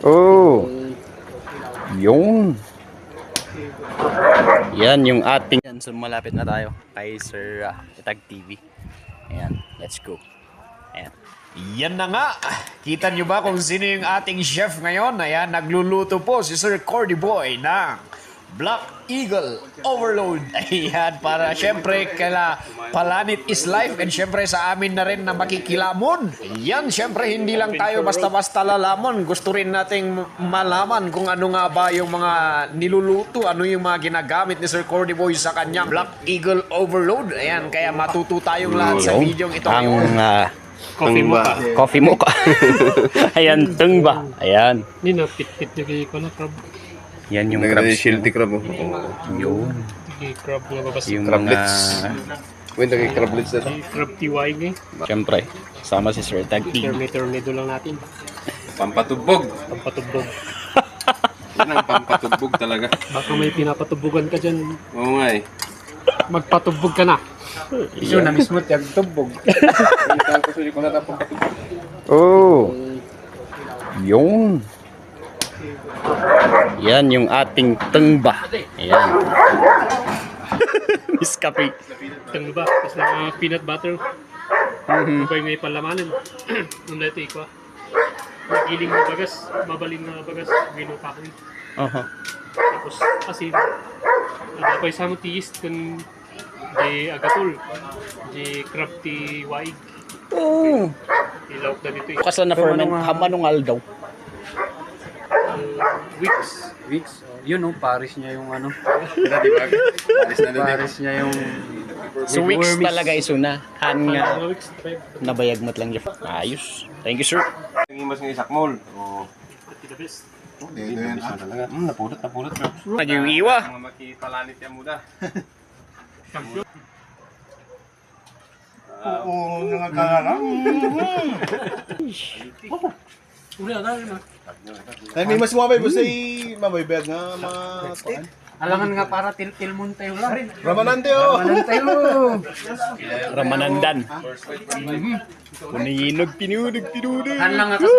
Oh. Yun. Yan yung ating. So malapit na tayo kay Sir Itag TV. Ayan, let's go. Ayan. Yan na nga. Kita nyo ba kung sino yung ating chef ngayon? Ayan, nagluluto po si Sir Cordy Boy ng Black Eagle Overload. Ayan, para syempre kala Palanit is Life and syempre sa amin na rin na makikilamon. Yan, syempre hindi lang tayo basta-basta lalamon. Gusto rin nating malaman kung ano nga ba yung mga niluluto, ano yung mga ginagamit ni Sir Cordy Boy sa kanyang Black Eagle Overload. Ayan, kaya matuto tayong lahat sa video ito. Ang Coffee mocha. coffee mocha. Ayan, tungba. Ayan. Hindi na, pit-pit na kay ko na crab. Yan yung crab. Shilty crab. Yun. Kay crab nga babas. Yung mga... Crablets. Wala kay crablets na. Kay crab tiwai nga. Siyempre, sama si Sir Itag TV. Tornado lang natin. Pampatubog. Pampatubog. Yan ang pampatubog talaga. Baka may pinapatubugan ka dyan. Oo nga eh. Magpatubog ka na. Iso na mismo tiyag tubog. Oh. Yun. Yan yung ating tungba. Ayan. Miss Cafe. Ito ba? Tapos na peanut butter. Iba yung may palamanin. Nung dito ikwa. Nagiling na bagas. Mabaling na bagas. Ginupa ko. Tapos asin. Napay sa mo tiis kung di agatul. Di crab ti waig. Oh. Ilaw na dito eh. Bukas lang na ferment. Hamanungal daw. Weeks. Weeks. Yun oh, Paris niya yung ano. Alis na din. Paris niya yung So weeks talaga isuna. Han nga. Mga weeks. Nabayagmat lang dyan. Ayos. Thank you, sir. Yung imas ng isakmol. Oo. Ati the best. Dito yan talaga. Napulot. Naging iwa. Mga makipalanit yan muda. Champion. Oo, nangagala. Uli na na. Ay, may mas mabay ba sa'y mabaybed nga mga... alangan nga para til mo tayo lang. Ramanante oh! Ramanandan. Kuninginog, pinudog. Hanlang nga kasi.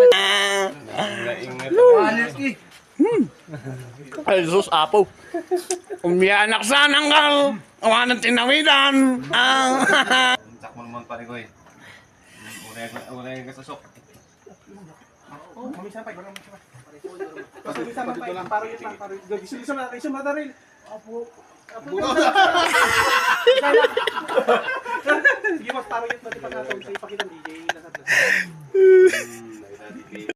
Ay, sus, apo. Umiyanak sanang kal. Awanan tinawidan. Sakmo naman pare ko eh. Una yung kasasok. Sige, mas parang yung pati pag-atong sa ipakita ng DJ.